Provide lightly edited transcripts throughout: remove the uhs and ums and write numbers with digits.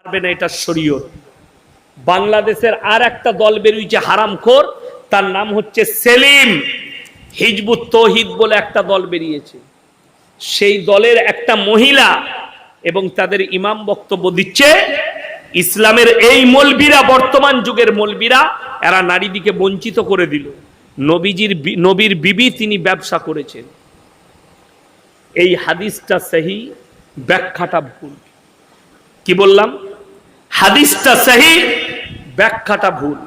পারবে না, এটা শরীয়ত। বাংলাদেশের আর একটা দল বেরিয়েছে হারামখোর, তার নাম হচ্ছে সেলিম। হিজবুত তৌহিদ বলে একটা দল বেরিয়েছে। সেই দলের একটা মহিলা এবং তাদের ইমাম বক্তব্য দিচ্ছে, ইসলামের এই মৌলবীরা, বর্তমান যুগের মৌলবীরা, এরা নারীদিকে বঞ্চিত করে দিল। নবীর বিবি তিনি ব্যবসা করেছেন। এই হাদিসটা সহি, ব্যাখ্যাটা ভুল। কি বললাম? হাদিসটা সহি, ব্যাখ্যাটা ভুল।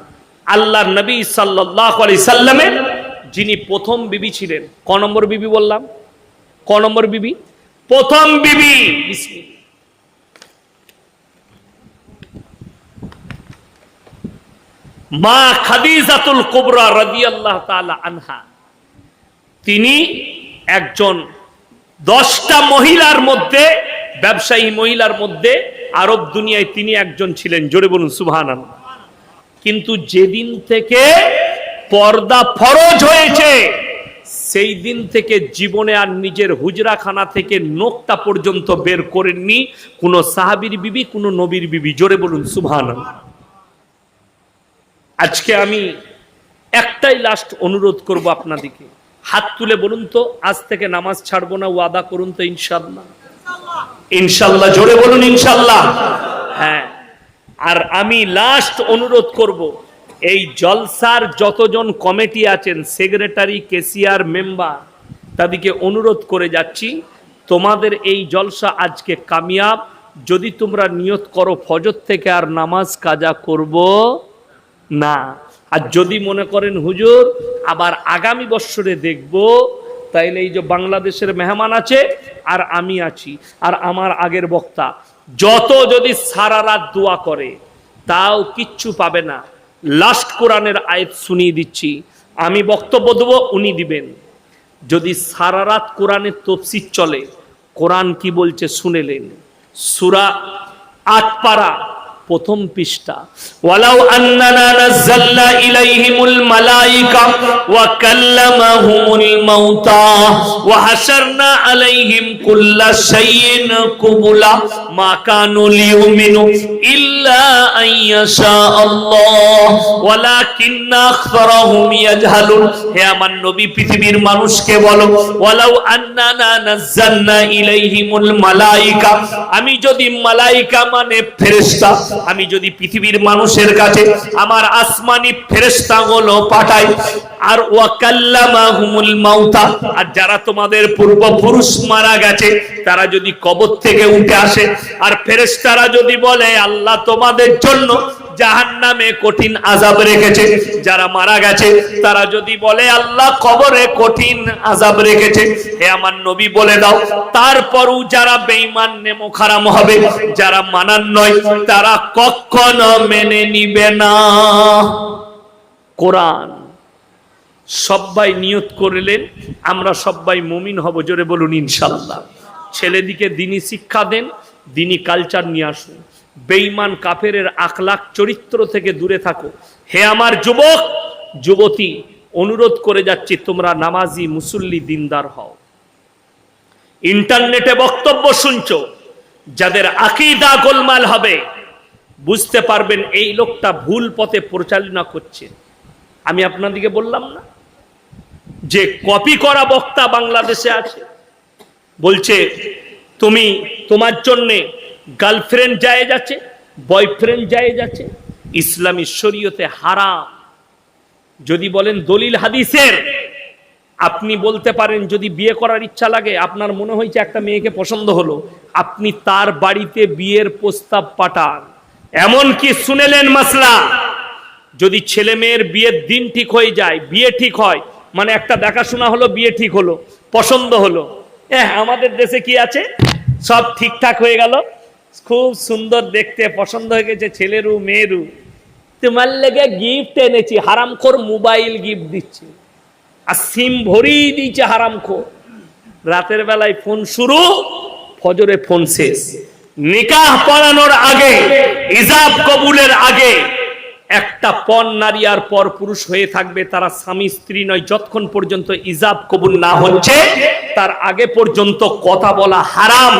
আল্লাহর নবী সাল্লাল্লাহু আলাইহি সাল্লামের যিনি প্রথম বিবি ছিলেন, ক নম্বর বিবি বললাম? ক নম্বর বিবি? প্রথম বিবি। মা খাদিজাতুল কুবরা রাদিয়াল্লাহু তাআলা আনহা, তিনি একজন 10টা মহিলার মধ্যে, ব্যবসায়ী মহিলার মধ্যে আরব দুনিয়ায় তিনি একজন ছিলেন। জোরে বলুন সুবহানাল্লাহ। কিন্তু যেদিন থেকে পর্দা ফরজ হয়েছে, সেই দিন থেকে জীবনে আর নিজের হুজরাখানা থেকে নোকটা পর্যন্ত বের করেননি কোন সাহাবীর বিবি, কোন নবীর বিবি। জোরে বলুন সুবহানাল্লাহ। আজকে আমি একটাই লাস্ট অনুরোধ করব আপনাদেরকে, হাত তুলে বলুন তো, আজ থেকে নামাজ ছাড়বো না, ওয়াদা করুন তো ইনশাআল্লাহ। ইনশাআল্লাহ, জোরে বলুন ইনশাআল্লাহ। হ্যাঁ, আর আমি লাস্ট অনুরোধ করব, এই জলসার যতজন কমিটি আছেন, সেক্রেটারি, কেসিয়ার, মেম্বার, তাদেরকে অনুরোধ করে যাচ্ছি, তোমাদের এই জলসা আজকে কামিয়াব যদি তোমরা নিয়ত করো ফজর থেকে আর নামাজ কাজা করব না। আর যদি মনে করেন হুজুর আবার আগামী বছরে দেখব, তাইলে এই যে বাংলাদেশের মেহমান আছে আর আমি আছি আর আমার আগের বক্তা, যত যদি সারা রাত দোয়া করে তাও কিচ্ছু পাবে না। লাস্ট কোরআনের আয়াত শুনিয়ে দিচ্ছি, আমি বক্তব্য দেবো, উনি দিবেন। যদি সারা রাত কোরআনের তাফসীর চলে, কোরআন কি বলছে শুনেলেন। সূরা 8 পারা প্রথম পৃষ্ঠা, ওয়ালাউ আন্নানা নাযালনা ইলাইহিমুল মালাইকা ওয়া কাল্লামাহুমুল মাউতা ওয়া হাশারনা আলাইহিম কুল্লা শাইইন কুবুলা মা কানু লিউমিনু ইল্লা আইয়াশা আল্লাহ ওয়ালাকিন্না আখসারাহুম ইয়াজহালুন। হে আমার নবী, পৃথিবীর মানুষকে বলো, ওয়ালাউ আন্নানা নাযালনা ইলাইহিমুল মালাইকা, আমি যদি মালাইকা মানে ফেরেশতা, আমি যদি পৃথিবীর মানুষের কাছে আমার আসমানি ফেরেশতাগুলো পাঠাই, আর ওয়া কাল্লামাহুমুল মাউতা, আর যারা তোমাদের পূর্বপুরুষ মারা গেছে তারা যদি কবর থেকে উঠে আসে, আর ফেরেশতারা যদি বলে আল্লাহ তোমাদের জন্য জাহান্নামে কঠিন আযাব রেখেছে, যারা মারা গেছে তারা যদি বলে আল্লাহ কবরে কঠিন আযাব রেখেছে, হে আমার নবী বলে দাও, তারপরও যারা বেঈমান নেমখারাম হবে, যারা মানার নয়, তারা কখনো মেনে নিবে না। কোরআন। সবাই নিয়ত করলেন আমরা সবাই মুমিন হব। জোরে বলুন ইনশাআল্লাহ। ছেলেদিকে দ্বীনি শিক্ষা দেন, দ্বীনি কালচার নিয়ে আসুন। বেঈমান কাফেরের আখলাক চরিত্র থেকে দূরে থাকো। হে আমার যুবক যুবতী, অনুরোধ করে যাচ্ছি, তোমরা নামাজি, মুসল্লি, দিনদার হও। ইন্টারনেটে বক্তব্য শুনছো, যাদের আকীদা গোলমাল হবে, বুঝতে পারবেন এই লোকটা ভুল পথে পরিচালনা করছে। আমি আপনাদেরকে বললাম না যে কপি করা বক্তা বাংলাদেশে আছে, বলছে তুমি তোমার জন্যে গার্লফ্রেন্ড জায়েজ আছে, বয়ফ্রেন্ড জায়েজ আছে, ইসলামী শরীয়তে হারাম। যদি বলেন দলিল হাদিসের, আপনি বলতে পারেন যদি বিয়ে করার ইচ্ছা লাগে, আপনার মনে হয়েছে একটা মেয়েকে পছন্দ হলো, আপনি তার বাড়িতে বিয়ের প্রস্তাব পাঠান। এমন কি শুনেলেন মাসলা, যদি ছেলে মেয়ের বিয়ের দিন ঠিক হয়ে যায়, বিয়ে ঠিক হয় মানে একটা দেখাশোনা হলো, বিয়ে ঠিক হলো, পছন্দ হলো, আমাদের দেশে কি আছে, সব ঠিকঠাক হয়ে গেল, খুব সুন্দর দেখতে, পছন্দ হয়ে গেছে ছেলেরও মেয়েরও, তোমার লেগে গিফট এনেছি, হারামখোর মোবাইল গিফট দিচ্ছে আর সিম ভরিয়ে দিচ্ছে হারামখোর। রাতের বেলায় ফোন শুরু, ফজরে ফোন শেষ। নিকাহ পড়ানোর আগে, ইজাব কবুলের আগে একটা পর নারী আর পর পুরুষ হয়ে থাকবে, তারা স্বামী স্ত্রী নয়। যতক্ষণ পর্যন্ত ইজাব কবুল না হচ্ছে তার আগে পর্যন্ত কথা বলা হারাম।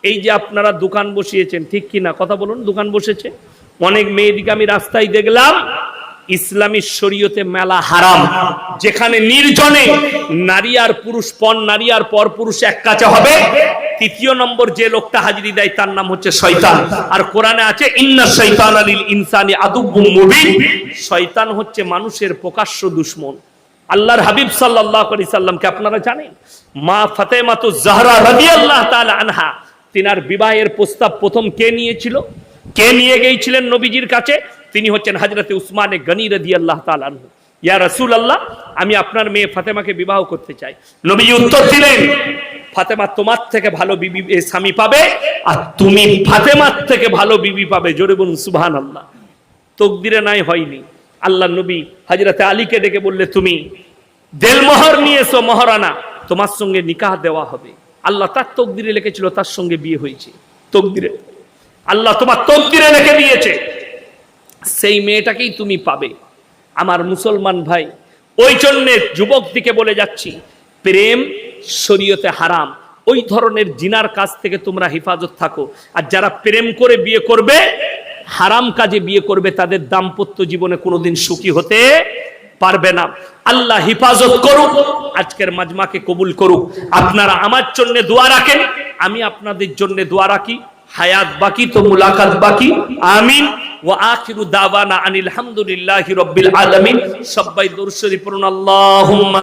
এই যে আপনারা দোকান বসিয়েছেন, ঠিক কি না? কথা বলুন, দোকান বসেছে অনেক মেয়েদিকে আমি রাস্তায় দেখলাম। ইসলামী শরীয়তে মেলা হারাম, যেখানে নির্জনে নারী আর পুরুষ, নারী আর পর পুরুষ এক কাছে হবে। তৃতীয় নম্বর যে লোকটা হাজিরি দেয় তার নাম হচ্ছে শয়তান। আর কোরআনে আছে ইন্না শাইতানা লিল ইনসানি আদুব্বুম মুবিন, শয়তান হচ্ছে মানুষের প্রকাশ্য দুশমন। আল্লাহর হাবিব সাল্লাল্লাহু আলাইহি সাল্লামকে আপনারা জানেন, মা ফাতেমাতুজ জাহরা রাদিয়াল্লাহু তাআলা আনহা, তিনার বিবাহের প্রস্তাব প্রথম কে নিয়েছিল, কে নিয়ে গিয়েছিলেন নবীজির কাছে? তিনি হচ্ছেন হযরতে উসমানে গনি রাদিয়াল্লাহু তাআলা আনহু। ইয়া রাসূলুল্লাহ, আমি আপনার মেয়ে ফাতেমাকে বিবাহ করতে চাই। নবীজি উত্তর দিলেন, ফাতেমা তোমার থেকে ভালো বিবি স্বামী পাবে, আর তুমি ফাতেমার থেকে ভালো বিবি পাবে। জোরে বলুন সুবহানাল্লাহ। তকদিরে নাই হয়নি। আল্লাহ নবী হযরতে আলীকে ডেকে বললে, তুমি দেলমোহর নিয়েছো, মহারানা, তোমার সঙ্গে নিকাহ দেওয়া হবে। আল্লাহ তার তকদিরে লিখেছিল, তার সঙ্গে বিয়ে হয়েছে। তকদিরে আল্লাহ তোমার তকদিরে লিখে দিয়েছে, সেই মেয়েটাকেই তুমি পাবে। আমার মুসলমান ভাই, ওই জন্য যুবক দিকে বলে যাচ্ছি, প্রেম শরীয়তে হারাম। ওই ধরনের জিনার কাজ থেকে তোমরা হেফাজত থাকো। আর যারা প্রেম করে বিয়ে করবে, হারাম কাজে বিয়ে করবে, তাদের দাম্পত্য জীবনে কোনোদিন সুখী হতে পারবে না। আল্লাহ হেফাজত করুক, আজকের মাজমাকে কবুল করুক। আপনারা আমার জন্য দোয়া রাখেন, আমি আপনাদের জন্য দোয়া রাখি। হায়াত বাকি তো মুলাকাত বাকি। আমিন। ওয়া আখিরু দাওয়ানা আনিল হামদুলিল্লাহি রাব্বিল আলামিন। সবাই দরুদ শরীফ পড়ুন। আল্লাহুম্মা